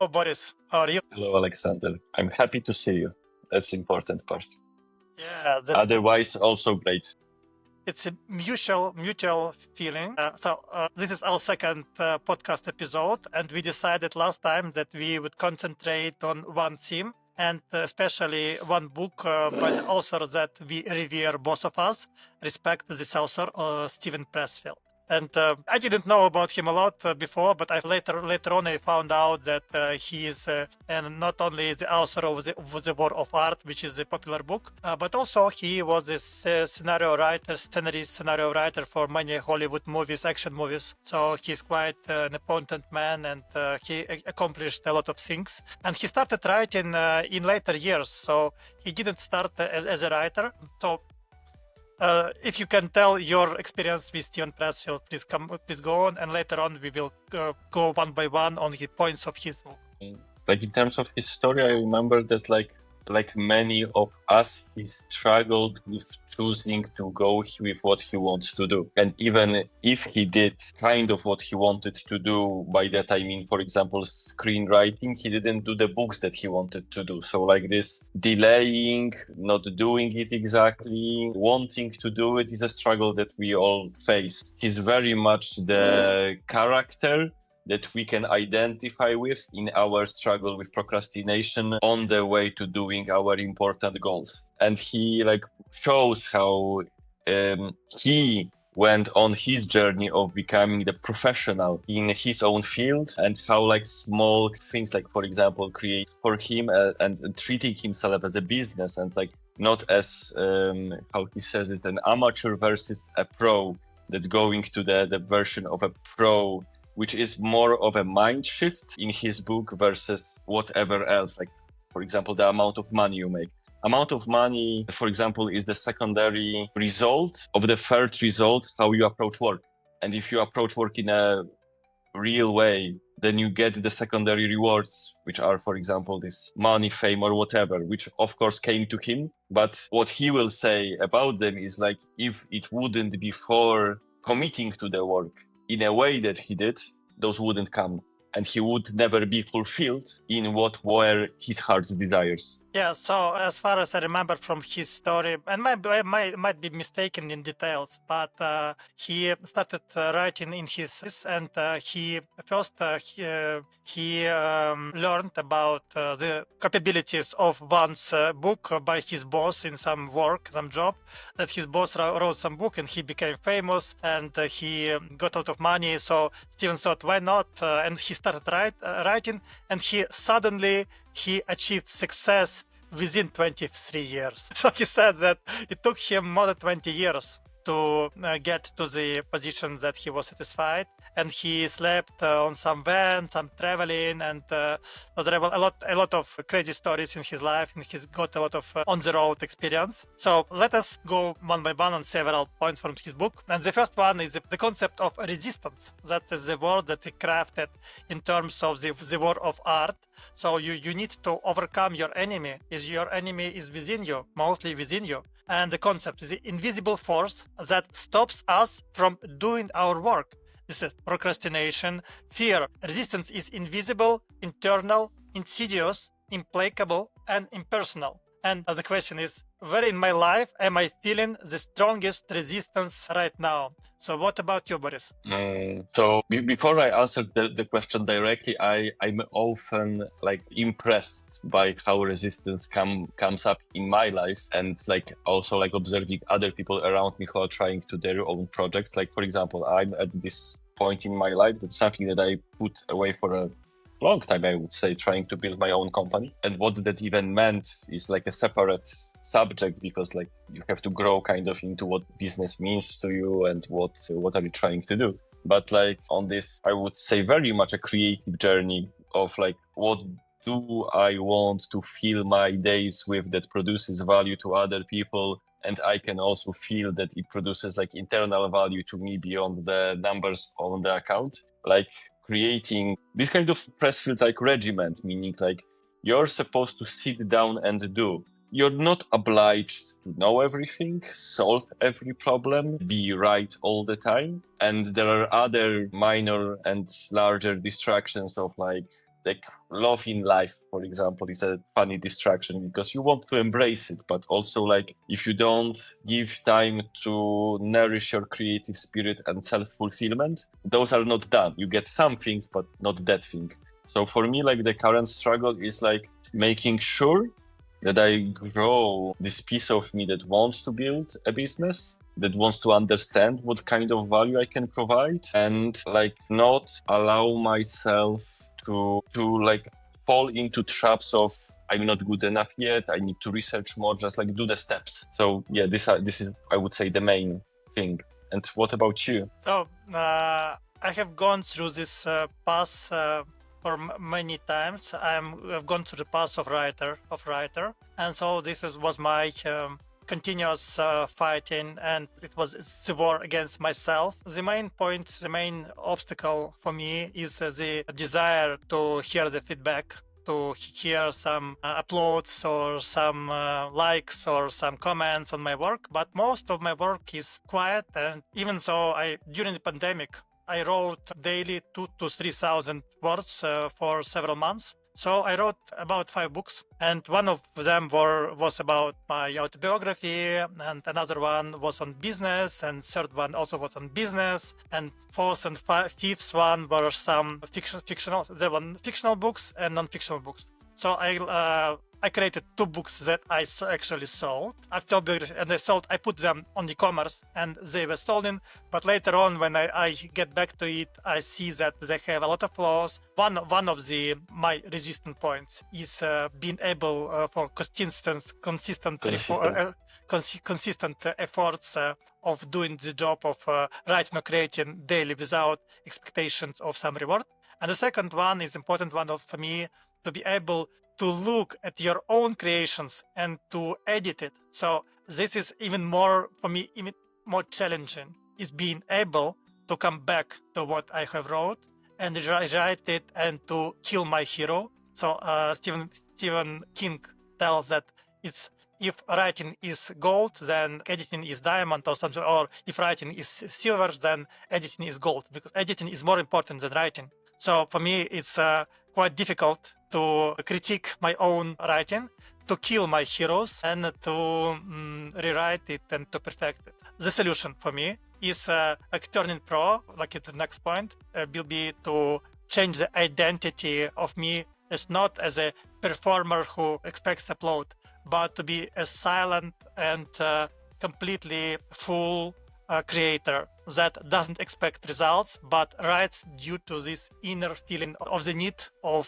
Oh, Boris, how are you? Hello, Alexander. I'm happy to see you. That's the important part. Yeah, Otherwise, also great. it's a mutual feeling. This is our second podcast episode, and we decided last time that we would concentrate on one theme, and especially one book by the author that we revere, both of us. Respect this author, Steven Pressfield. And I didn't know about him a lot before, but later on I found out that he is and not only the author of the War of Art, which is a popular book, but also he was a scenario writer for many Hollywood movies, action movies. So he's quite an important man, and he accomplished a lot of things. And he started writing in later years, so he didn't start as a writer. So if you can tell your experience with Steven Pressfield, please go on, and later on we will go one by one on the points of his book. Like in terms of his story, I remember that like many of us, he struggled with choosing to go with what he wants to do. And even if he did kind of what he wanted to do, by that I mean, for example, screenwriting, he didn't do the books that he wanted to do. So like this delaying, not doing it exactly, wanting to do it is a struggle that we all face. He's very much the character that we can identify with in our struggle with procrastination on the way to doing our important goals. And he like shows how he went on his journey of becoming the professional in his own field, and how like small things, like for example, create for him and treating himself as a business, and like not as how he says it, an amateur versus a pro, that going to the version of a pro, which is more of a mind shift in his book versus whatever else. Like, for example, the amount of money you make. Amount of money, for example, is the secondary result of the third result, how you approach work. And if you approach work in a real way, then you get the secondary rewards, which are, for example, this money, fame, or whatever, which of course came to him. But what he will say about them is like, if it wouldn't be for committing to the work in a way that he did, those wouldn't come, and he would never be fulfilled in what were his heart's desires. Yeah, so as far as I remember from his story, and might be mistaken in details, but he started writing in his, and he first learned about the capabilities of one's book by his boss in some work, some job, that his boss wrote some book and he became famous, and he got a lot of money. So Steven thought, why not? And he started writing, and he achieved success within 23 years. So he said that it took him more than 20 years to get to the position that he was satisfied, and he slept on some van, some traveling, and there were a lot of crazy stories in his life, and he's got a lot of on-the-road experience. So let us go one by one on several points from his book. And the first one is the concept of resistance. That is the word that he crafted in terms of the war of art. So you need to overcome your enemy. Your enemy is within you, mostly within you. And the concept is the invisible force that stops us from doing our work. This is procrastination, fear. Resistance is invisible, internal, insidious, implacable, and impersonal. And the question is, where in my life am I feeling the strongest resistance right now? So what about you, Boris? So before I answer the question directly, I'm often like impressed by how resistance comes up in my life, and like also like observing other people around me who are trying to their own projects. Like for example, I'm at this point in my life that's something that I put away for a long time, I would say, trying to build my own company. And what that even meant is like a separate subject, because like you have to grow kind of into what business means to you and what are you trying to do. But like on this, I would say very much a creative journey of like, what do I want to fill my days with that produces value to other people, and I can also feel that it produces like internal value to me beyond the numbers on the account. Like creating this kind of Pressfield like regiment, meaning like you're supposed to sit down and do. You're not obliged to know everything, solve every problem, be right all the time. And there are other minor and larger distractions of like like love in life, for example, is a funny distraction because you want to embrace it, but also like if you don't give time to nourish your creative spirit and self-fulfillment, those are not done. You get some things, but not that thing. So for me, like the current struggle is like making sure that I grow this piece of me that wants to build a business, that wants to understand what kind of value I can provide, and like not allow myself to like fall into traps of I'm not good enough yet, I need to research more, just like do the steps. So yeah, this is I would say the main thing. And what about you? So I have gone through this path for many times. I've gone through the path of writer, and so this was my continuous fighting, and it was the war against myself. The main point, the main obstacle for me is the desire to hear the feedback, to hear some uploads or some likes or some comments on my work. But most of my work is quiet, and even so, during the pandemic, I wrote daily 2,000 to 3,000 words for several months. So I wrote about 5 books, and one of them was about my autobiography, and another one was on business, and third one also was on business, and fourth and fifth one were some fictional. There were fictional books and non-fictional books. So I created 2 books that I actually sold. I put them on e-commerce and they were stolen. But later on, when I get back to it, I see that they have a lot of flaws. One of my resistance points is being able for consistent efforts of doing the job of writing or creating daily without expectations of some reward. And the second one is important one for me, to be able to look at your own creations and to edit it. So this is even more, for me, even more challenging, is being able to come back to what I have wrote and write it and to kill my hero. So Stephen King tells that if writing is gold, then editing is diamond or something, or if writing is silver, then editing is gold, because editing is more important than writing. So for me, it's quite difficult to critique my own writing, to kill my heroes, and to rewrite it and to perfect it. The solution for me is like turning pro, like at the next point, will be to change the identity of me as not as a performer who expects upload, but to be a silent and completely full creator that doesn't expect results, but writes due to this inner feeling of the need of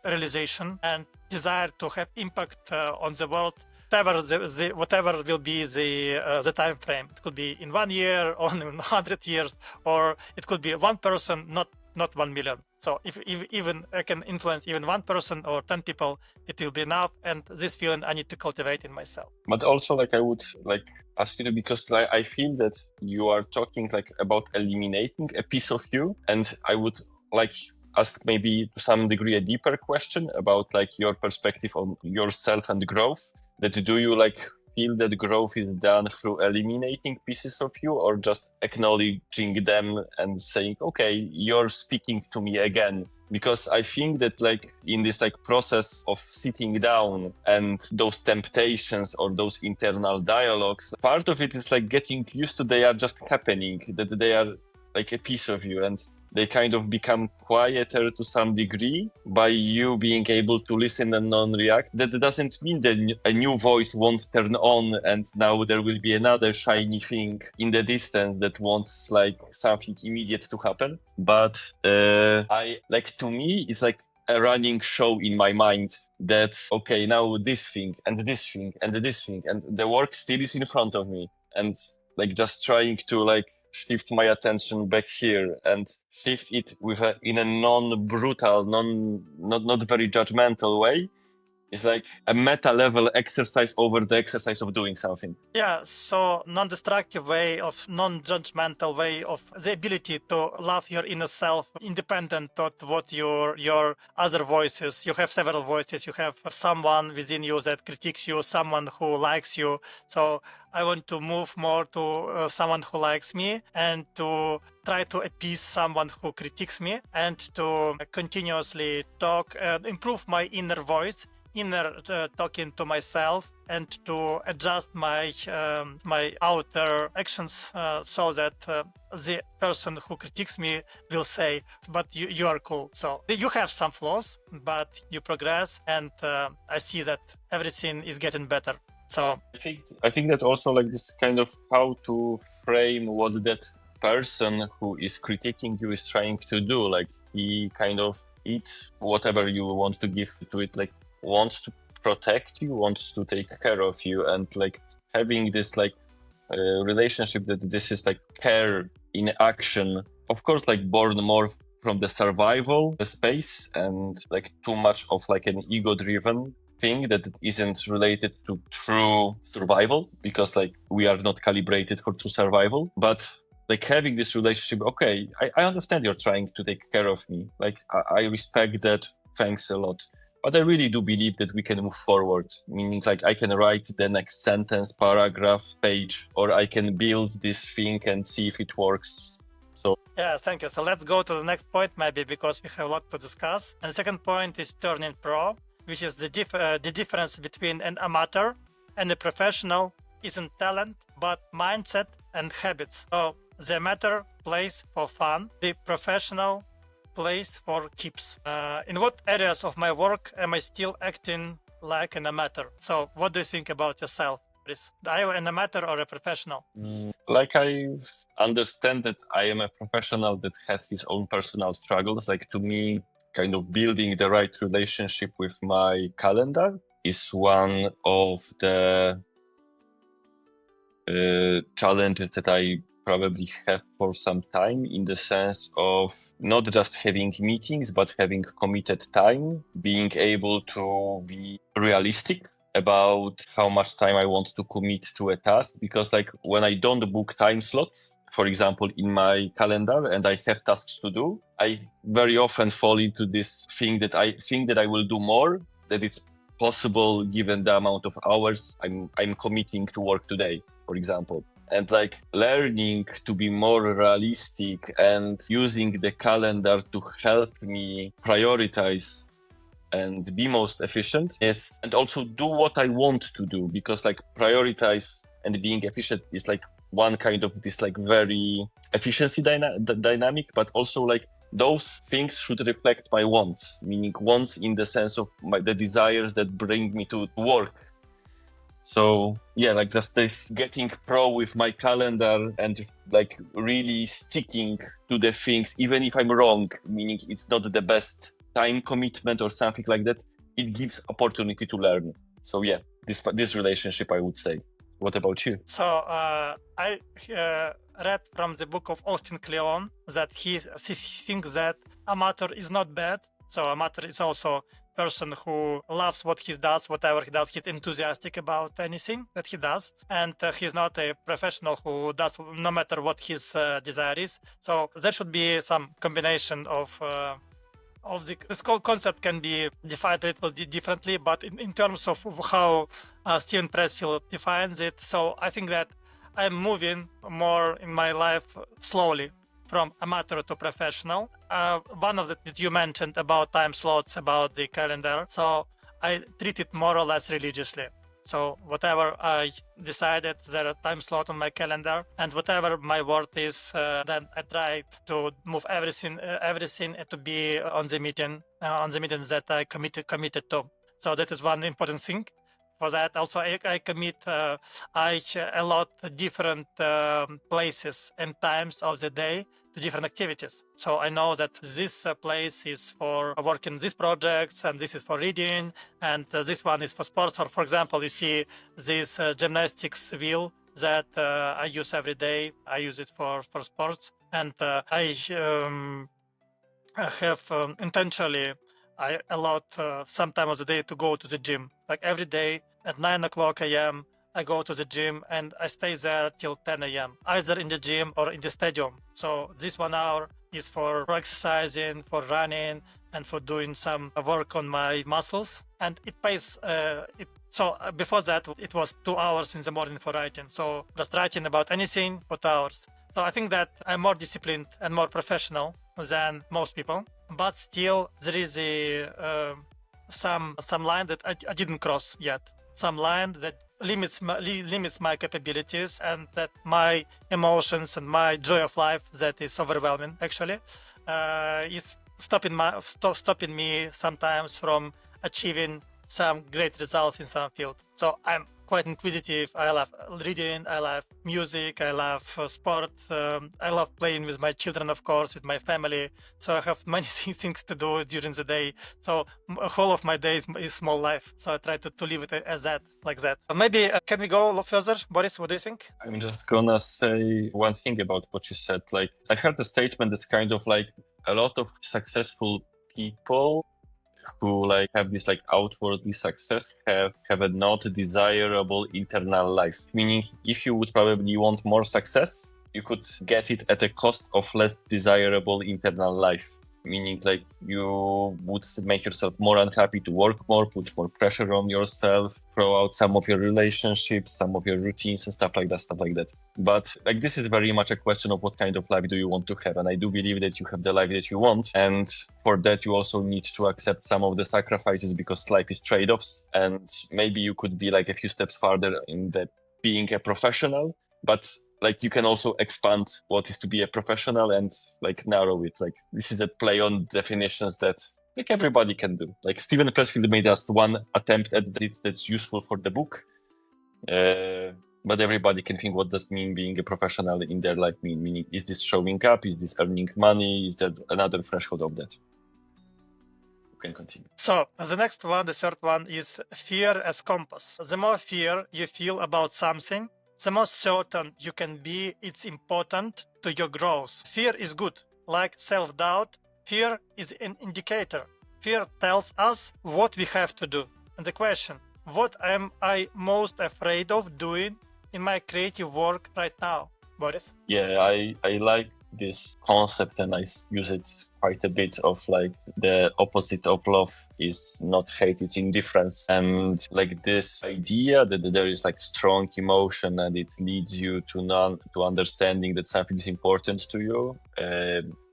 realization and desire to have impact on the world, whatever will be the time frame. It could be in 1 year, or in 100 years, or it could be one person, not 1 million. So if even I can influence even one person or 10 people, it will be enough. And this feeling I need to cultivate in myself. But also, like, I would like ask you, because like, I feel that you are talking like about eliminating a piece of you, and I would like ask maybe to some degree a deeper question about like your perspective on yourself and growth. That do you like feel that growth is done through eliminating pieces of you, or just acknowledging them and saying, okay, you're speaking to me again? Because I think that like in this like process of sitting down and those temptations or those internal dialogues, part of it is like getting used to they are just happening, that they are like a piece of you, and they kind of become quieter to some degree by you being able to listen and non-react. That doesn't mean that a new voice won't turn on and now there will be another shiny thing in the distance that wants like something immediate to happen. But I like, to me, it's like a running show in my mind that, okay, now this thing and this thing and this thing, and the work still is in front of me, and like just trying to like shift my attention back here and shift it in a non-brutal, not very judgmental way, It's like a meta level exercise over the exercise of doing something. Yeah, so non-destructive way of non-judgmental way of the ability to love your inner self, independent of what your other voices. You have several voices. You have someone within you that critiques you, someone who likes you. So I want to move more to someone who likes me and to try to appease someone who critiques me and to continuously talk and improve my inner voice, inner talking to myself, and to adjust my my outer actions so that the person who critiques me will say, but you are cool. So you have some flaws, but you progress, and I see that everything is getting better. So I think that also like this kind of how to frame what that person who is critiquing you is trying to do. Like he kind of eats whatever you want to give to it, like wants to protect you, wants to take care of you, and like having this like relationship that this is like care in action. Of course, like born more from the survival space and like too much of like an ego-driven thing that isn't related to true survival, because like we are not calibrated for true survival. But like having this relationship, okay, I understand you're trying to take care of me. Like I respect that. Thanks a lot. But I really do believe that we can move forward, meaning like I can write the next sentence, paragraph, page, or I can build this thing and see if it works. So yeah, thank you. So let's go to the next point, maybe, because we have a lot to discuss. And the second point is turning pro, which is the difference between an amateur and a professional isn't talent, but mindset and habits. So the amateur plays for fun, the professional plays for keeps. In what areas of my work am I still acting like an amateur? So what do you think about yourself? Are you an amateur or a professional? like I understand that I am a professional that has his own personal struggles. Like to me, kind of building the right relationship with my calendar is one of the challenges that I probably have for some time, in the sense of not just having meetings, but having committed time, being able to be realistic about how much time I want to commit to a task. Because like when I don't book time slots, for example, in my calendar, and I have tasks to do, I very often fall into this thing that I think that I will do more, that it's possible given the amount of hours I'm committing to work today, for example. And like learning to be more realistic and using the calendar to help me prioritize and be most efficient. Yes, and also do what I want to do, because like prioritize and being efficient is like one kind of this like very efficiency dynamic, but also like those things should reflect my wants, meaning wants in the sense of the desires that bring me to work. So yeah, like just this getting pro with my calendar and like really sticking to the things, even if I'm wrong, meaning it's not the best time commitment or something like that, it gives opportunity to learn. So yeah, this relationship, I would say. What about you? So I read from the book of Austin Kleon that he thinks that amateur is not bad. So amateur is also person who loves what he does, whatever he does. He's enthusiastic about anything that he does, and he's not a professional who does no matter what his desire is. So there should be some combination of this concept can be defined a little differently, but in terms of how Steven Pressfield defines it, so I think that I'm moving more in my life slowly from amateur to professional. One of that you mentioned about time slots, about the calendar, so I treat it more or less religiously. So whatever I decided, there a time slot on my calendar, and whatever my word is, then I try to move everything to be on the meetings that I committed to. So that is one important thing. For that, also I commit a lot different places and times of the day to different activities. So I know that this place is for working these projects, and this is for reading, and this one is for sports. Or for example, you see this gymnastics wheel that I use every day. I use it for sports, and I have intentionally I allot some time of the day to go to the gym. Like every day at 9 o'clock a.m., I go to the gym and I stay there till 10 a.m., either in the gym or in the stadium. So this 1 hour is for exercising, for running, and for doing some work on my muscles. And it pays, before that, it was 2 hours in the morning for writing. So just writing about anything for 2 hours. So I think that I'm more disciplined and more professional than most people. But still, there is some line that I didn't cross yet. Some line that limits my capabilities, and that my emotions and my joy of life that is overwhelming actually is stopping me sometimes from achieving some great results in some field. So I'm quite inquisitive. I love reading, I love music, I love sports, I love playing with my children, of course, with my family. So I have many things to do during the day. So a whole of my day is small life. So I try to live it as that, like that. Maybe can we go a little further? Boris, what do you think? I'm just gonna say one thing about what you said. Like, I heard a statement that's kind of like a lot of successful people who like have this like outwardly success have a not desirable internal life. Meaning, if you would probably want more success, you could get it at a cost of less desirable internal life. Meaning, like, you would make yourself more unhappy to work more, put more pressure on yourself, throw out some of your relationships, some of your routines and stuff like that. But like, this is very much a question of what kind of life do you want to have. And I do believe that you have the life that you want. And for that, you also need to accept some of the sacrifices, because life is trade-offs. And maybe you could be like a few steps farther in that being a professional, but like, you can also expand what is to be a professional and like narrow it. Like, this is a play on definitions that like everybody can do. Like, Steven Pressfield made us one attempt at it that's useful for the book. But everybody can think, what does mean being a professional in their life mean? Meaning, is this showing up? Is this earning money? Is there another threshold of that? You can continue. So the next one, the third one, is fear as compass. The more fear you feel about something, the more certain you can be it's important to your growth. Fear is good. Like self-doubt, fear is an indicator. Fear tells us what we have to do. And the question, what am I most afraid of doing in my creative work right now? Boris? Yeah, I like this concept, and I use it quite a bit, of like, the opposite of love is not hate, it's indifference. And like, this idea that there is like strong emotion and it leads you to understanding that something is important to you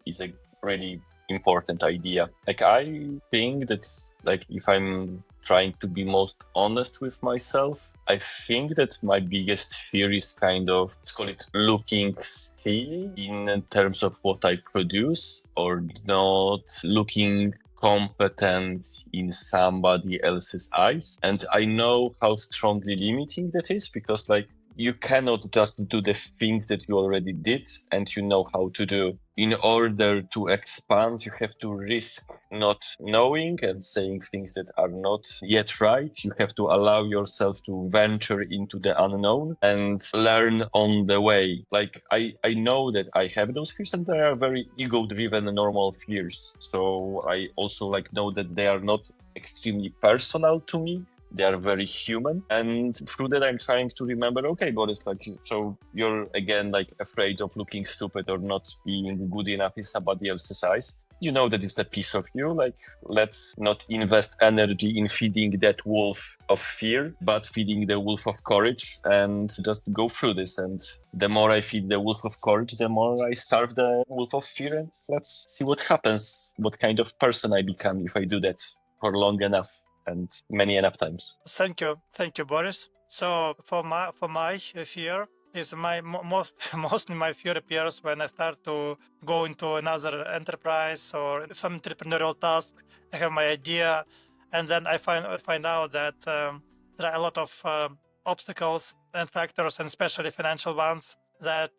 is a really important idea. Like, I think that, like, if I'm trying to be most honest with myself, I think that my biggest fear is kind of, let's call it, looking silly in terms of what I produce, or not looking competent in somebody else's eyes. And I know how strongly limiting that is, because like, you cannot just do the things that you already did and you know how to do. In order to expand, you have to risk not knowing and saying things that are not yet right. You have to allow yourself to venture into the unknown and learn on the way. Like, I know that I have those fears, and they are very ego-driven normal fears. So I also like know that they are not extremely personal to me. They are very human. And through that, I'm trying to remember, okay, Boris, like, so you're again like afraid of looking stupid or not being good enough in somebody else's eyes. You know that it's a piece of you. Like, let's not invest energy in feeding that wolf of fear, but feeding the wolf of courage, and just go through this. And the more I feed the wolf of courage, the more I starve the wolf of fear. And let's see what happens, what kind of person I become if I do that for long enough and many enough times. Thank you, Boris. So for my fear is mostly my fear appears when I start to go into another enterprise or some entrepreneurial task. I have my idea, and then I find out that there are a lot of obstacles and factors, and especially financial ones, that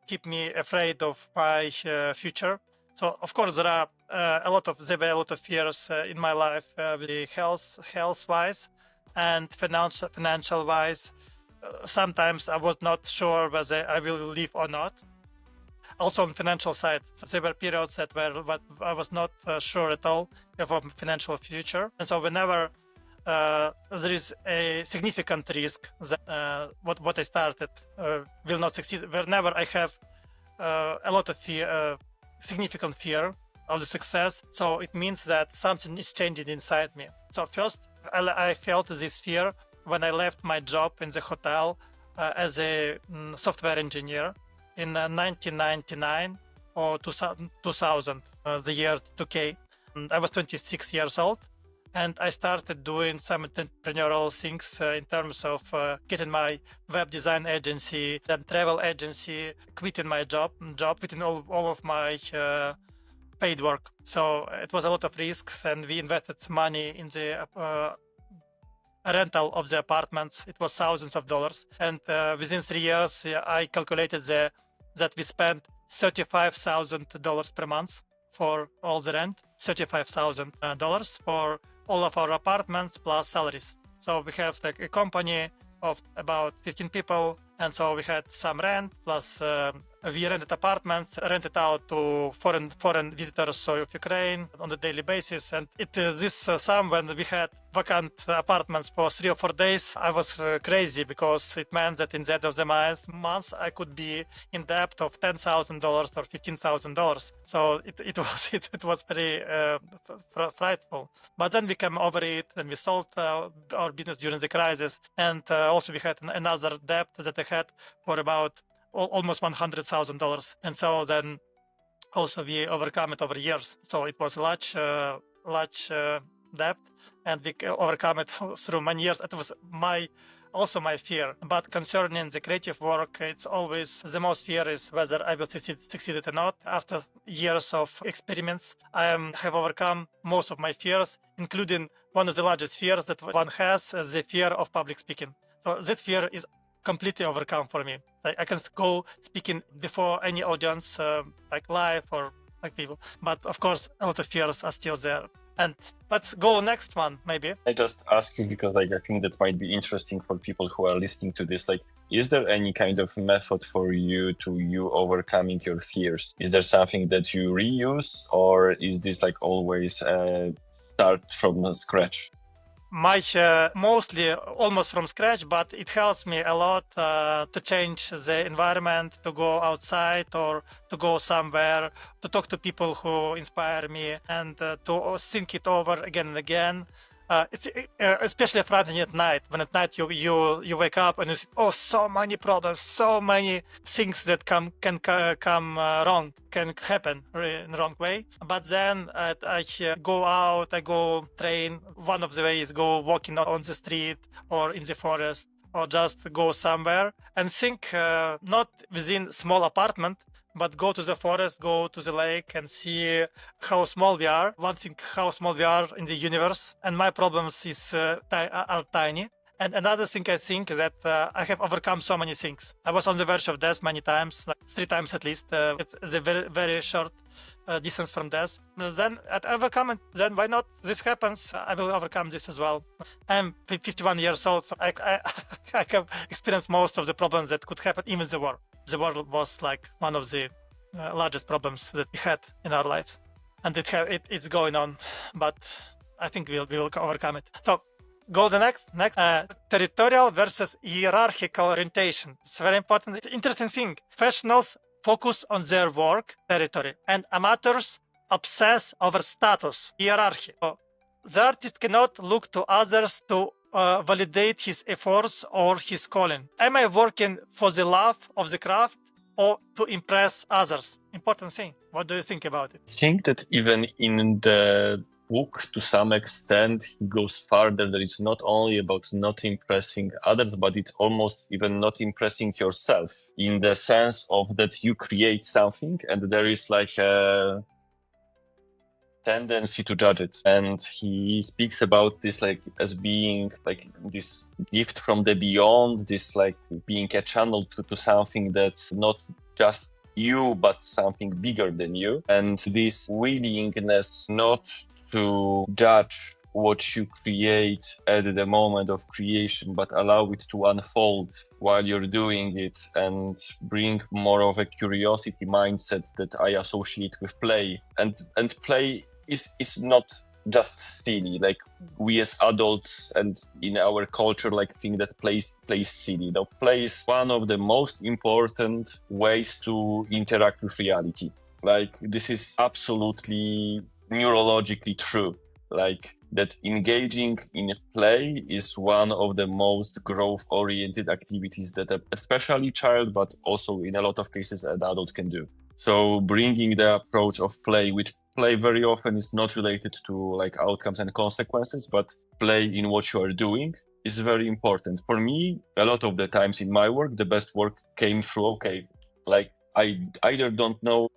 keep me afraid of my future. So of course there were a lot of fears in my life, with the health wise and financial wise. Sometimes I was not sure whether I will live or not. Also on financial side, there were periods that I was not sure at all of a financial future. And so whenever there is a significant risk that what I started will not succeed, whenever I have a lot of fear, significant fear of the success, so it means that something is changing inside me. So first, I felt this fear when I left my job in the hotel as a software engineer in 1999 or 2000, the year 2K. And I was 26 years old, and I started doing some entrepreneurial things in terms of getting my web design agency, then travel agency, quitting my job, quitting all of my paid work. So it was a lot of risks, and we invested money in the rental of the apartments. It was thousands of dollars, and within 3 years, I calculated that we spent $35,000 per month for all the rent, $35,000 for all of our apartments plus salaries. So we have like a company of about 15 people, and so we had some rent plus we rented apartments, rented out to foreign visitors of Ukraine on a daily basis. And this sum, when we had vacant apartments for 3 or 4 days, I was crazy, because it meant that in the end of the month I could be in debt of $10,000 or $15,000. So it was very frightful. But then we came over it, and we sold our business during the crisis, and also we had another debt that I had for about almost $100,000, and so then also we overcome it over years. So it was large debt, and we overcome it through many years. It was my fear. But concerning the creative work, it's always the most fear is whether I will succeed it or not. After years of experiments, I have overcome most of my fears, including one of the largest fears that one has, the fear of public speaking. So that fear is completely overcome for me. Like, I can go speaking before any audience, like live or like people. But of course, a lot of fears are still there. And let's go next one, maybe. I just ask you because I think that might be interesting for people who are listening to this. Is there any kind of method for you overcoming your fears? Is there something that you reuse, or is this always start from scratch? Mostly almost from scratch, but it helps me a lot to change the environment, to go outside or to go somewhere, to talk to people who inspire me, and to think it over again and again. It's especially frustrating at night, when at night you wake up and you see, so many problems, so many things that can come wrong, can happen in the wrong way. But then I go out, I go train. One of the ways, go walking on the street or in the forest, or just go somewhere and think, not within small apartment, but go to the forest, go to the lake, and see how small we are. One thing, how small we are in the universe, and my problems are tiny. And another thing, I think that I have overcome so many things. I was on the verge of death many times, like 3 times at least. It's a very, very short distance from death. Then I overcome it. Then why not? This happens. I will overcome this as well. I'm 51 years old. So I have experienced most of the problems that could happen, even the war. The war was like one of the largest problems that we had in our lives, and it's going on. But I think we will overcome it. So go the next territorial versus hierarchical orientation. It's a very important, interesting thing. Professionals focus on their work territory, and amateurs obsess over status, hierarchy. So the artist cannot look to others to validate his efforts or his calling. Am I working for the love of the craft or to impress others? Important thing. What do you think about it? I think that even in the book, to some extent, he goes farther. That it's not only about not impressing others, but it's almost even not impressing yourself, in the sense of that you create something and there is a tendency to judge it. And he speaks about this as being this gift from the beyond, this being a channel to something that's not just you, but something bigger than you. And this willingness not to judge what you create at the moment of creation, but allow it to unfold while you're doing it, and bring more of a curiosity mindset that I associate with play. And play is not just silly. Like we as adults and in our culture, like think that play is silly. Now, play is one of the most important ways to interact with reality. Like this is absolutely neurologically true. Like that engaging in play is one of the most growth-oriented activities that especially child, but also in a lot of cases an adult can do. So bringing the approach of play, which play very often is not related to like outcomes and consequences, but play in what you are doing is very important. For me, a lot of the times in my work, the best work came through, okay, like I either don't know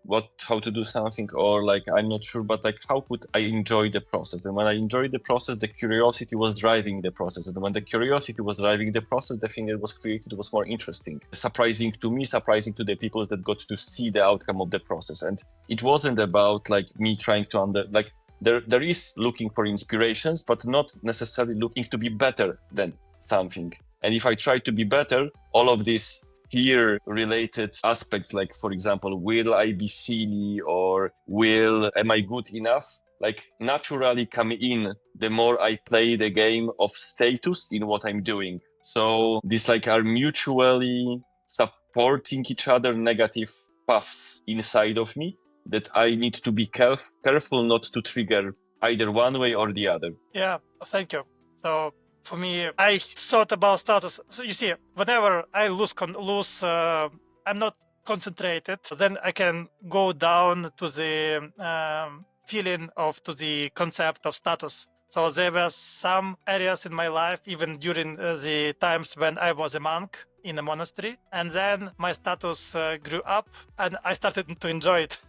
how to do something or like I'm not sure, but like how could I enjoy the process? And when I enjoyed the process, the curiosity was driving the process. And when the curiosity was driving the process, the thing that was created was more interesting, surprising to me, surprising to the people that got to see the outcome of the process. And it wasn't about like me trying to there is looking for inspirations, but not necessarily looking to be better than something. And if I try to be better, all of these fear-related aspects, like for example, will I be silly or am I good enough? Like naturally come in the more I play the game of status in what I'm doing. So these like are mutually supporting each other negative paths inside of me that I need to be careful not to trigger either one way or the other. Yeah, thank you. So for me, I thought about status. So you see, whenever I I'm not concentrated. Then I can go down to the to the concept of status. So there were some areas in my life, even during the times when I was a monk in a monastery, and then my status grew up, and I started to enjoy it.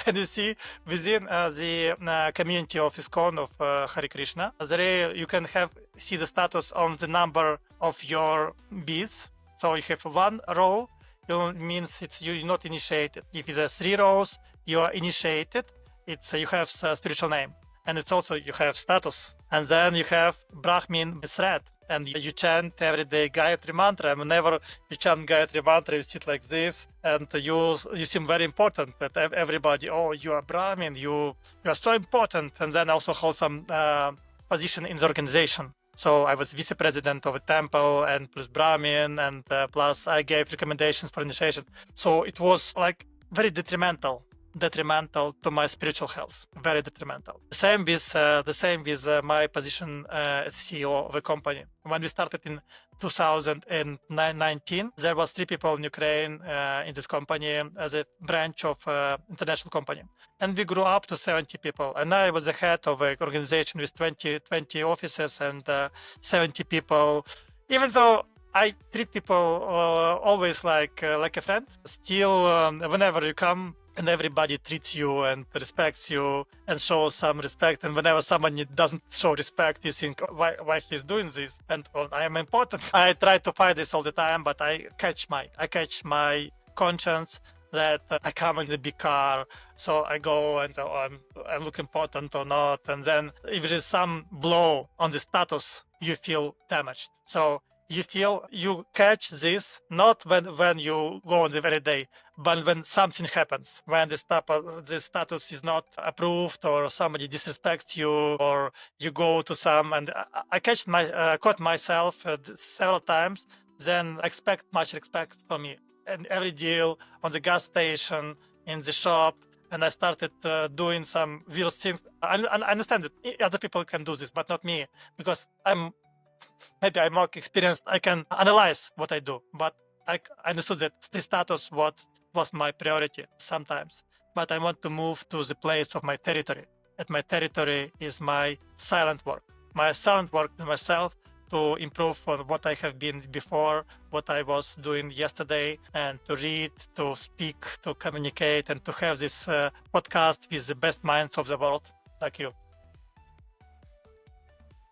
And you see, within the community of ISKCON of Hare Krishna, there you can see the status on the number of your beads. So you have one row, it means you're not initiated. If it's 3 rows, you are initiated. You have a spiritual name, and it's also you have status. And then you have Brahmin thread, and you chant every day Gayatri mantra. And whenever you chant Gayatri mantra, you sit like this, and you seem very important. That everybody, oh, you are Brahmin, you are so important. And then also hold some position in the organization. So I was vice-president of a temple, and plus Brahmin, and plus I gave recommendations for initiation. So it was like very detrimental to my spiritual health, very detrimental. The same with my position as CEO of a company. When we started in 2019, there was 3 people in Ukraine in this company as a branch of international company. And we grew up to 70 people. And I was the head of an organization with 20 offices and 70 people. Even though I treat people always like a friend, still, whenever you come, and everybody treats you and respects you and shows some respect. And whenever someone doesn't show respect, you think, why he's doing this? And I am important. I try to fight this all the time, but I catch my conscience that I come in the big car, so I go and so I look important or not. And then if there is some blow on the status, you feel damaged. So you catch this not when you go on the very day, but when something happens, when the status is not approved, or somebody disrespects you, or you go to some, and I caught myself several times, then expect much respect from me. And every deal on the gas station, in the shop, and I started doing some weird things. I understand that other people can do this, but not me, because maybe I'm more experienced. I can analyze what I do, but I understood that the status was my priority sometimes. But I want to move to the place of my territory. And my territory is my silent work. My silent work to myself to improve on what I have been before, what I was doing yesterday, and to read, to speak, to communicate, and to have this podcast with the best minds of the world, like you.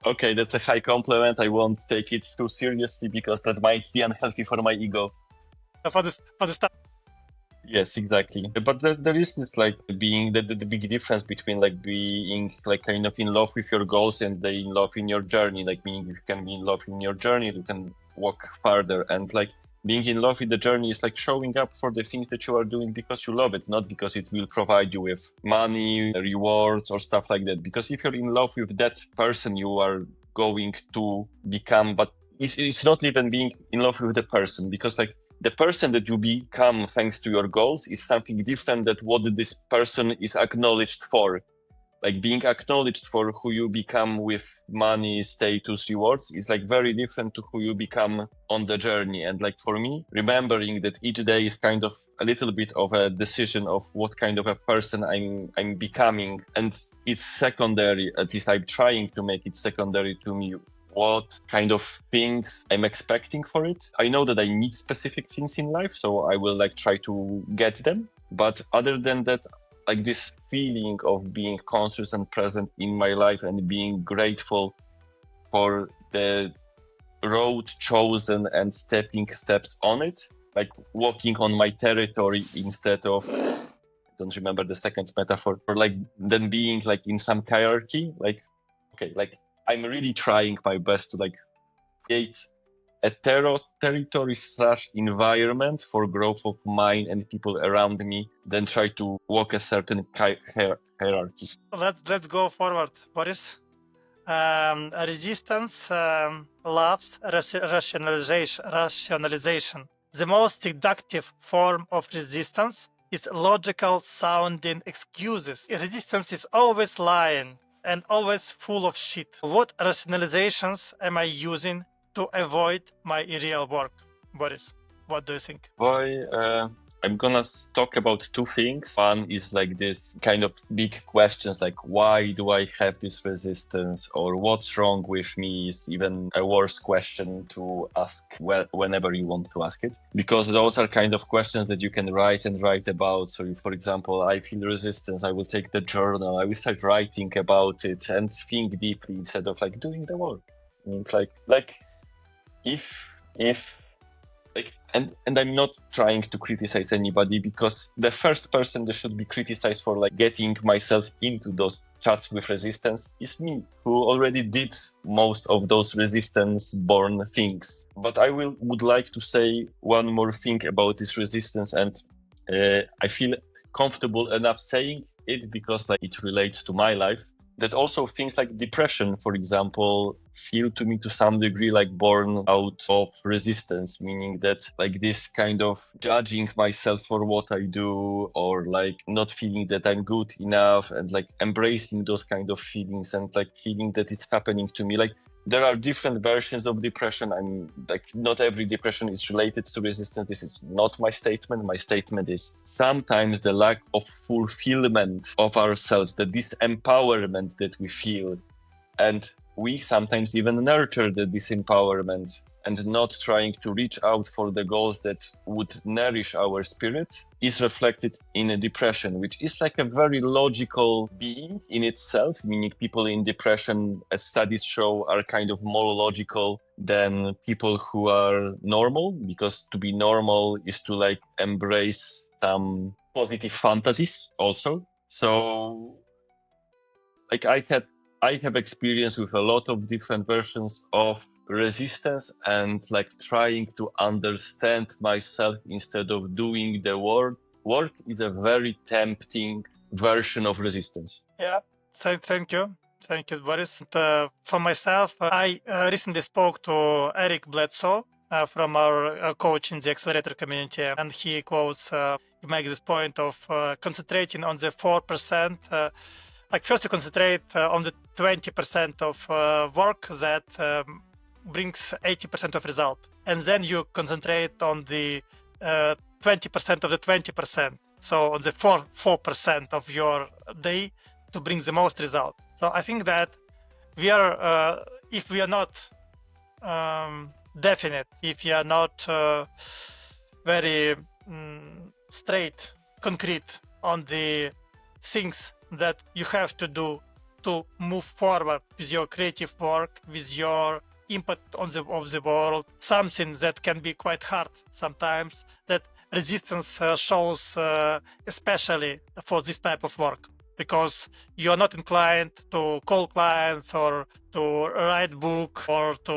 Okay, that's a high compliment. I won't take it too seriously because that might be unhealthy for my ego. For the start. Yes, exactly. But there is this like being the big difference between like being like kind of in love with your goals and in love in your journey. Like meaning you can be in love in your journey, you can walk farther. And like being in love with the journey is like showing up for the things that you are doing because you love it, not because it will provide you with money, rewards, or stuff like that. Because if you're in love with that person you are going to become, but it's not even being in love with the person, because like the person that you become thanks to your goals is something different than what this person is acknowledged for. Like being acknowledged for who you become with money, status, rewards is like very different to who you become on the journey. And like for me, remembering that each day is kind of a little bit of a decision of what kind of a person I'm becoming, and it's secondary, at least I'm trying to make it secondary to me, what kind of things I'm expecting for it. I know that I need specific things in life, so I will like try to get them. But other than that, like this feeling of being conscious and present in my life and being grateful for the road chosen and stepping steps on it, like walking on my territory instead of, I don't remember the second metaphor, or like then being like in some hierarchy, like, okay, like I'm really trying my best to like create a territory/environment for growth of mine and people around me, then try to walk a certain hierarchy. Let's go forward, Boris. Resistance loves rationalization. The most seductive form of resistance is logical sounding excuses. Resistance is always lying and always full of shit. What rationalizations am I using to avoid my real work? Boris, what do you think? Boy, I'm gonna talk about two things. One is like this kind of big questions, like why do I have this resistance, or what's wrong with me, is even a worse question to ask whenever you want to ask it, because those are kind of questions that you can write about. So if, for example, I feel resistance, I will take the journal, I will start writing about it and think deeply instead of like doing the work. I mean, like if like, and I'm not trying to criticize anybody, because the first person that should be criticized for like getting myself into those chats with resistance is me, who already did most of those resistance born things. But I would like to say one more thing about this resistance, and I feel comfortable enough saying it because like it relates to my life. That also things like depression, for example, feel to me to some degree like born out of resistance, meaning that like this kind of judging myself for what I do, or like not feeling that I'm good enough, and like embracing those kind of feelings and like feeling that it's happening to me. Like there are different versions of depression. I'm like, not every depression is related to resistance. This is not my statement. My statement is sometimes the lack of fulfillment of ourselves, that this empowerment that we feel, and we sometimes even nurture the disempowerment and not trying to reach out for the goals that would nourish our spirit, is reflected in a depression, which is like a very logical being in itself, meaning people in depression, as studies show, are kind of more logical than people who are normal, because to be normal is to like embrace some positive fantasies also. So like I have experience with a lot of different versions of resistance, and like trying to understand myself instead of doing the work. Work is a very tempting version of resistance. Yeah, thank you. Thank you, Boris. For myself, I recently spoke to Eric Bledsoe from our coach in the Accelerator community, and he quotes, he makes this point of concentrating on the 4%. Like first you concentrate on the 20% of work that brings 80% of result, and then you concentrate on the 20% of the 20%. So on the 4% of your day to bring the most result. So I think that we are, if we are not definite, if we are not very straight, concrete on the things that you have to do to move forward with your creative work, with your input on the world, something that can be quite hard sometimes, that resistance shows especially for this type of work. because you are not inclined to call clients or to write book or to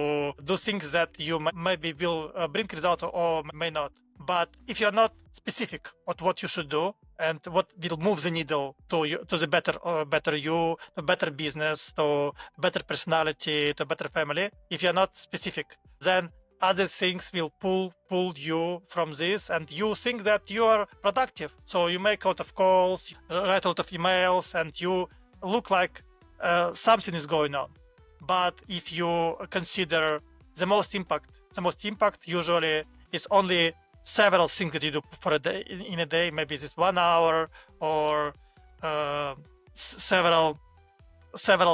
do things that you maybe will bring result or may not. But if you're not specific on what you should do and what will move the needle to you, to the better you, to better business, to better personality, to better family, if you're not specific, then other things will pull you from this, and you think that you are productive. So you make a lot of calls, write a lot of emails, and you look like something is going on. But if you consider the most impact usually is only several things that you do for a day in a day. Maybe it's 1 hour or several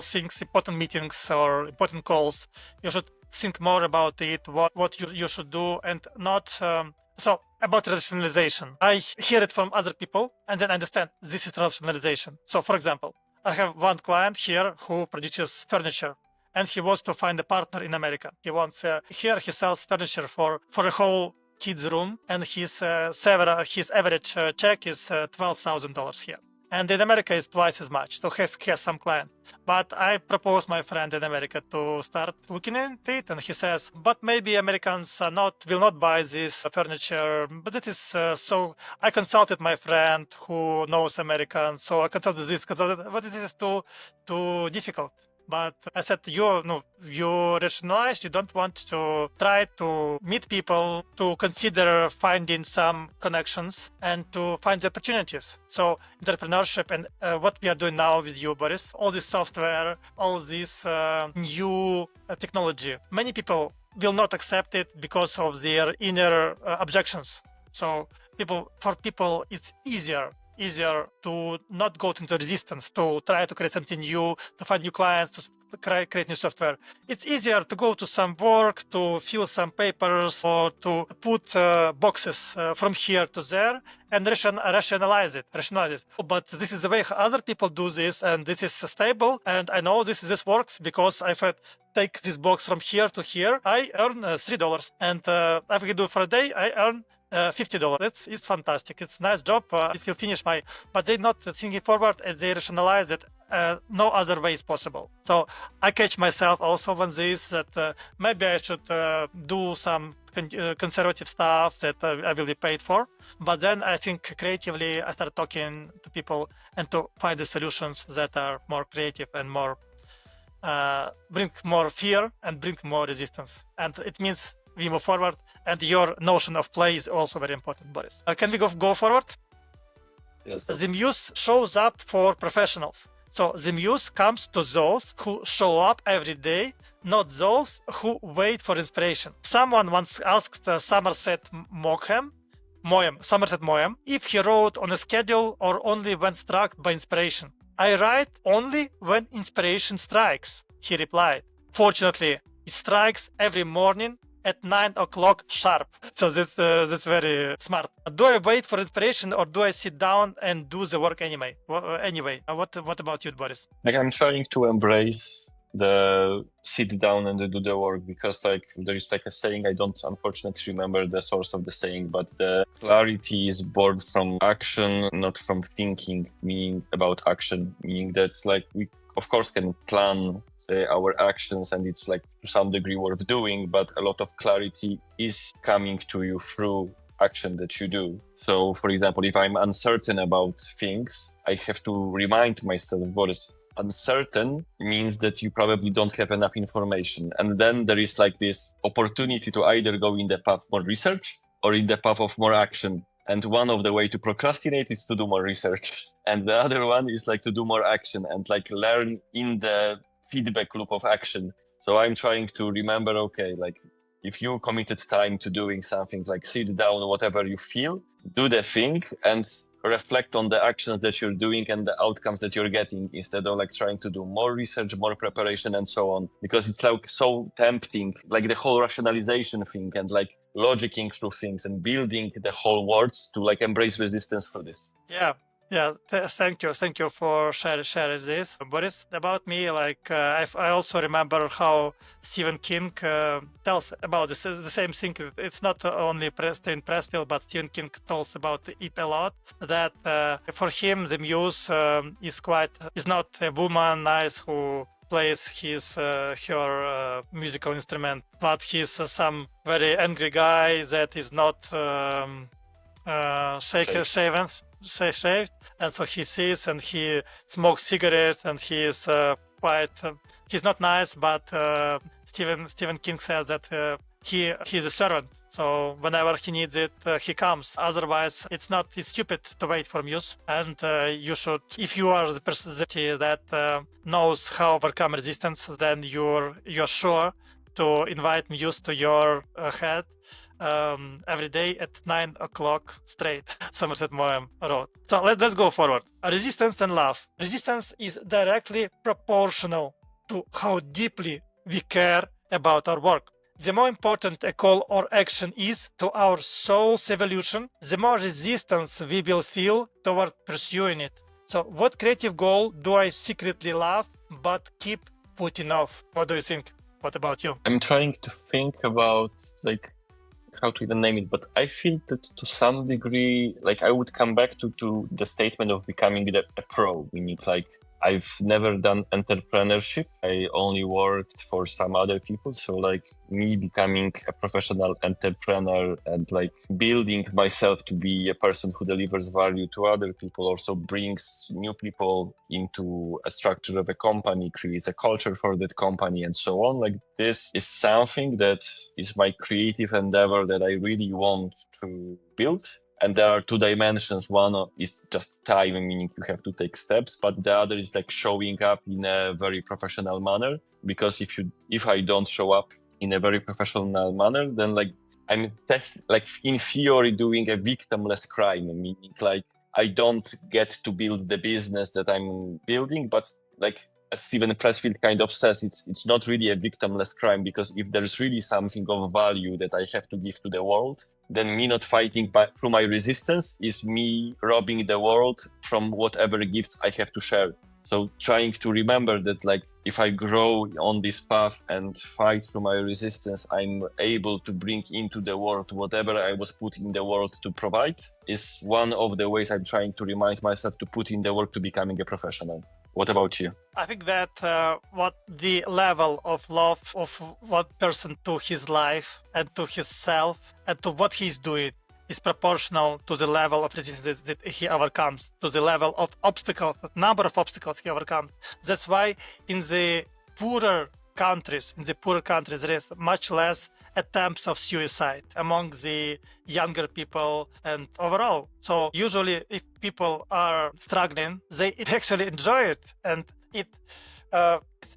things, important meetings or important calls. You should think more about it, what you should do, and not so about rationalization. I hear it from other people and then understand this is rationalization. So for example, I have one client here who produces furniture, and he wants to find a partner in America. He wants here he sells furniture for a whole kids room, and his average check is $12,000 here. And in America is twice as much. So he has some client. But I proposed my friend in America to start looking at it, and he says, but maybe Americans will not buy this furniture. But it is so. I consulted my friend who knows Americans, so I consulted this, but it is too difficult. But I said, you rationalize, you don't want to try to meet people, to consider finding some connections and to find the opportunities. So entrepreneurship and what we are doing now with you, Borys, all this software, all this new technology, many people will not accept it because of their inner objections. So for people, it's easier to not go into resistance, to try to create something new, to find new clients, to create new software. It's easier to go to some work, to fill some papers, or to put boxes from here to there and rationalize it. But this is the way other people do this, and this is stable. And I know this works because I've had take this box from here to here. I earn $3, and if I do it for a day, I earn $50. It's fantastic. It's a nice job. It will finish but they're not thinking forward, and they rationalize that no other way is possible. So I catch myself also on this, that maybe I should do some conservative stuff that I will be paid for. But then I think creatively I start talking to people and to find the solutions that are more creative and more bring more fear and bring more resistance. And it means we move forward. And your notion of play is also very important, Borys. Can we go forward? Yes. The Muse shows up for professionals. So the Muse comes to those who show up every day, not those who wait for inspiration. Someone once asked Somerset Maugham if he wrote on a schedule or only when struck by inspiration. I write only when inspiration strikes, he replied. Fortunately, it strikes every morning at 9 o'clock sharp. So that's very smart. Do I wait for inspiration, or do I sit down and do the work anyway? What about you, Borys? Like, I'm trying to embrace the sit down and do the work, because like there is like a saying, I don't unfortunately remember the source of the saying, but the clarity is born from action, not from thinking, meaning about action, meaning that like we of course can plan our actions, and it's like to some degree worth doing, but a lot of clarity is coming to you through action that you do. So for example, if I'm uncertain about things, I have to remind myself, Borys, uncertain means that you probably don't have enough information. And then there is like this opportunity to either go in the path more research or in the path of more action. And one of the way to procrastinate is to do more research. And the other one is like to do more action and like learn in the feedback loop of action. So I'm trying to remember, okay, like if you committed time to doing something, like sit down, whatever you feel, do the thing and reflect on the actions that you're doing and the outcomes that you're getting, instead of like trying to do more research, more preparation and so on, because it's like so tempting, like the whole rationalization thing and like logicking through things and building the whole world to like embrace resistance for this. Yeah. Yeah, thank you for sharing this, Boris. About me, like I also remember how Stephen King tells about the same thing. It's not only Steven Pressfield, but Stephen King talks about it a lot. That for him, the muse is not a woman nice who plays her musical instrument, but he's some very angry guy that is not shaven, shaved, and so he sits and he smokes cigarettes and he is quite. He's not nice, but Stephen King says that he's a servant. So whenever he needs it, he comes. Otherwise, it's stupid to wait for Muse. And you should, if you are the personality that knows how overcome resistance, then you're sure to invite Muse to your head every day at 9 o'clock straight, Somerset Maugham Road. So let's go forward. Resistance and love. Resistance is directly proportional to how deeply we care about our work. The more important a call or action is to our soul's evolution, the more resistance we will feel toward pursuing it. So what creative goal do I secretly love but keep putting off? What do you think? What about you? I'm trying to think about like how to even name it, but I feel that to some degree, like I would come back to the statement of becoming a pro, meaning like I've never done entrepreneurship. I only worked for some other people. So like me becoming a professional entrepreneur and like building myself to be a person who delivers value to other people also brings new people into a structure of a company, creates a culture for that company and so on. Like this is something that is my creative endeavor that I really want to build. And there are two dimensions. One is just time, meaning you have to take steps, but the other is like showing up in a very professional manner. Because if I don't show up in a very professional manner, then like I'm like in theory doing a victimless crime, meaning like I don't get to build the business that I'm building, but like as Steven Pressfield kind of says, it's not really a victimless crime, because if there's really something of value that I have to give to the world, then me not fighting through my resistance is me robbing the world from whatever gifts I have to share. So trying to remember that like if I grow on this path and fight through my resistance, I'm able to bring into the world whatever I was put in the world to provide is one of the ways I'm trying to remind myself to put in the work to becoming a professional. What about you? I think that what the level of love of one person to his life and to his self and to what he's doing is proportional to the level of resistance that he overcomes, to the level of obstacles, the number of obstacles he overcomes. That's why in the poorer countries, there is much less attempts of suicide among the younger people and overall. So usually if people are struggling, they actually enjoy it, and it's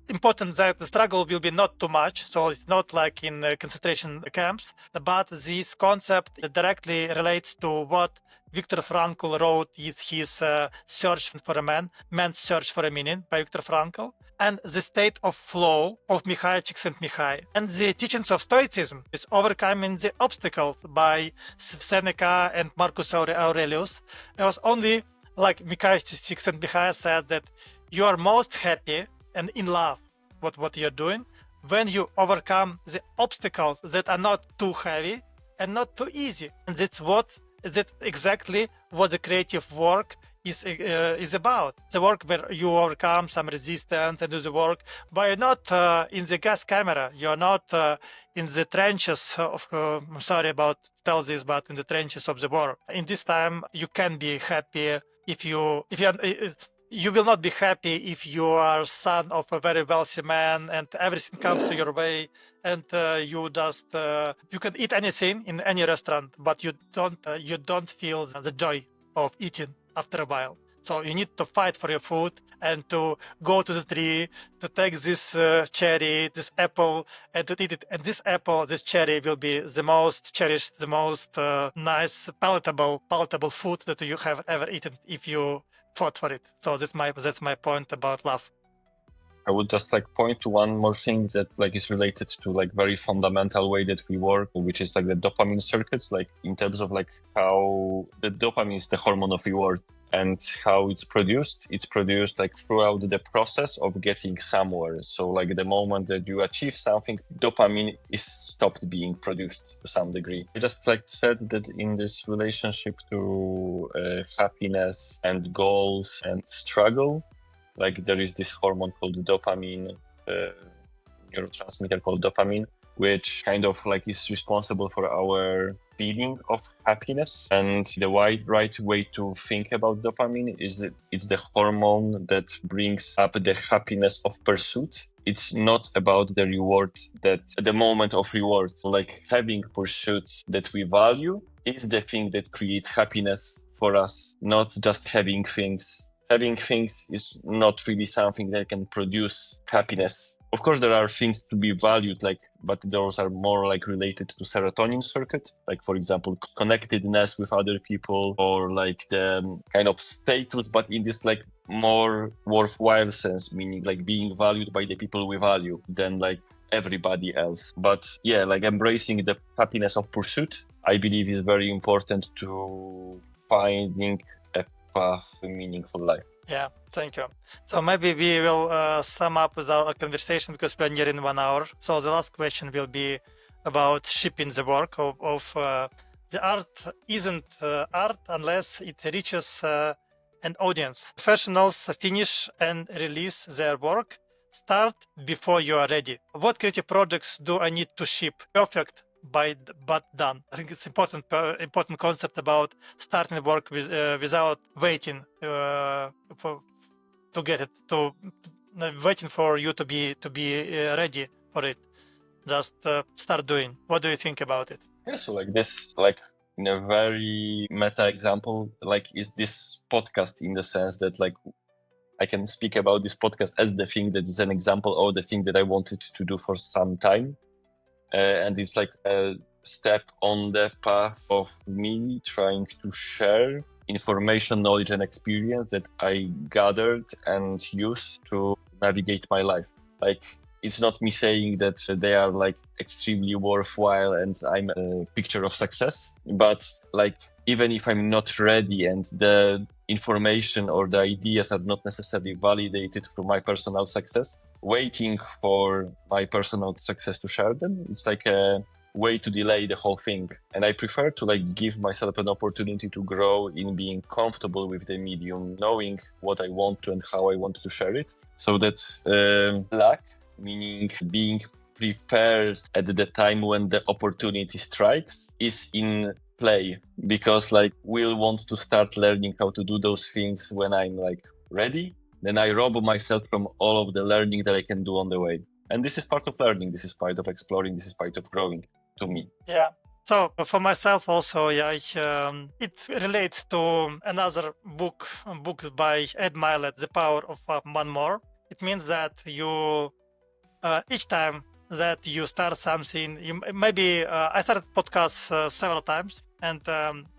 important that the struggle will be not too much. So it's not like in concentration camps, but this concept directly relates to what Viktor Frankl wrote in his Search for a Man, Man's Search for a Meaning by Viktor Frankl, and the state of flow of Mihai Csikszentmihalyi. And the teachings of Stoicism is overcoming the obstacles by Seneca and Marcus Aurelius. It was only like Mihai Csikszentmihalyi said that you are most happy and in love with what you're doing when you overcome the obstacles that are not too heavy and not too easy. And that's exactly what the creative work is about. The work where you overcome some resistance and do the work, but you're not in the gas camera. You're not in the trenches of. I'm sorry about tell this, but in the trenches of the war. In this time, you can be happy if you will not be happy if you are son of a very wealthy man and everything comes to your way, and you can eat anything in any restaurant, but you don't feel the joy of eating after a while. So you need to fight for your food and to go to the tree to take this cherry, this apple, and to eat it. And this apple, this cherry will be the most cherished, the most nice, palatable food that you have ever eaten if you fought for it. So that's my point about love. I would just like point to one more thing that like is related to like very fundamental way that we work, which is like the dopamine circuits, like in terms of like how the dopamine is the hormone of reward. And how it's produced like throughout the process of getting somewhere. So like the moment that you achieve something, dopamine is stopped being produced to some degree. I just like said that in this relationship to happiness and goals and struggle, like there is this hormone called dopamine, neurotransmitter called dopamine, which kind of like is responsible for our feeling of happiness. And the right way to think about dopamine is that it's the hormone that brings up the happiness of pursuit. It's not about the reward, that the moment of reward. So like having pursuits that we value is the thing that creates happiness for us, not just having things. Having things is not really something that can produce happiness. Of course, there are things to be valued, but those are more like related to serotonin circuit, like for example, connectedness with other people, or like the kind of status, but in this like more worthwhile sense, meaning like being valued by the people we value than like everybody else. But yeah, like embracing the happiness of pursuit, I believe is very important to finding a path to meaningful life. Yeah, thank you. So maybe we will sum up with our conversation because we are nearing 1 hour. So the last question will be about shipping the work of the art isn't art unless it reaches an audience. Professionals finish and release their work. Start before you are ready. What creative projects do I need to ship? Perfect, but done. I think it's important concept about starting work without waiting to get it, waiting for you to be ready for it. Just start doing. What do you think about it? Yeah, so like this, like in a very meta example, like is this podcast, in the sense that like I can speak about this podcast as the thing that is an example or the thing that I wanted to do for some time. And it's like a step on the path of me trying to share information, knowledge, and experience that I gathered and used to navigate my life. Like, it's not me saying that they are like extremely worthwhile and I'm a picture of success, but like, even if I'm not ready and the information or the ideas are not necessarily validated for my personal success, waiting for my personal success to share them, it's like a way to delay the whole thing. And I prefer to like give myself an opportunity to grow in being comfortable with the medium, knowing what I want to and how I want to share it. So that's luck, meaning being prepared at the time when the opportunity strikes, is in play, because like we'll want to start learning how to do those things when I'm like ready. Then I rob myself from all of the learning that I can do on the way. And this is part of learning, this is part of exploring, this is part of growing, to me. Yeah. So for myself also, yeah, it relates to another book by Ed Milet, The Power of One More. It means that you, each time that you start something, maybe I started podcasts several times, and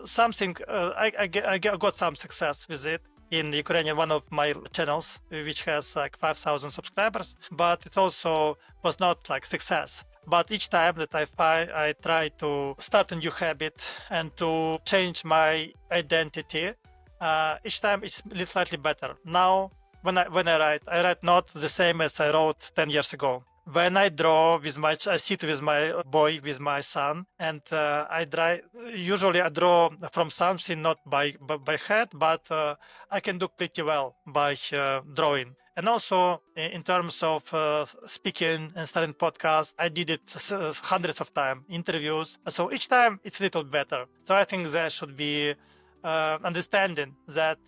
something I got some success with it in Ukrainian, one of my channels, which has like 5,000 subscribers, but it also was not like success. But each time that I try to start a new habit and to change my identity, each time it's slightly better. Now, when I write not the same as I wrote 10 years ago. When I draw I sit with my boy, with my son, and usually I draw from something not by head, but I can do pretty well by drawing. And also in terms of speaking and starting podcasts, I did it hundreds of times, interviews. So each time it's a little better. So I think there should be understanding that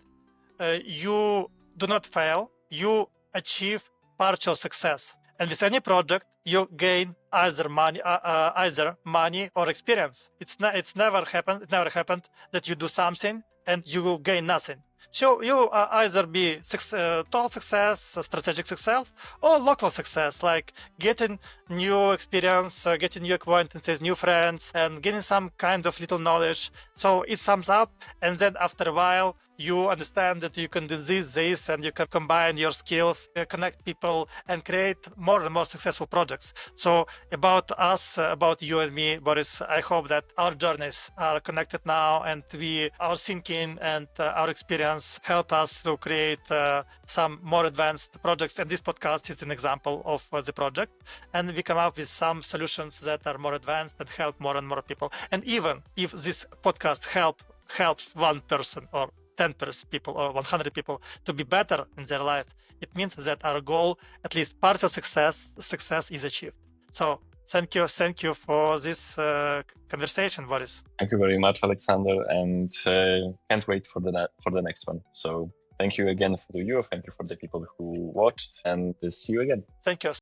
you do not fail, you achieve partial success. And with any project, you gain either money or experience. It's never happened. It never happened that you do something and you gain nothing. So you either be total success, strategic success, or local success, like getting new experience, getting new acquaintances, new friends, and getting some kind of little knowledge. So it sums up, and then after a while, you understand that you can do this, and you can combine your skills, connect people, and create more and more successful projects. So about us, about you and me, Borys, I hope that our journeys are connected now, and our thinking and our experience help us to create some more advanced projects. And this podcast is an example of the project. And we come up with some solutions that are more advanced and help more and more people. And even if this podcast helps one person or 10 people or 100 people to be better in their lives, it means that our goal, at least part of success is achieved. So thank you for this conversation, Borys. Thank you very much, Alexander, and can't wait for the next one. So thank you again for you. Thank you for the people who watched, and see you again. Thank you.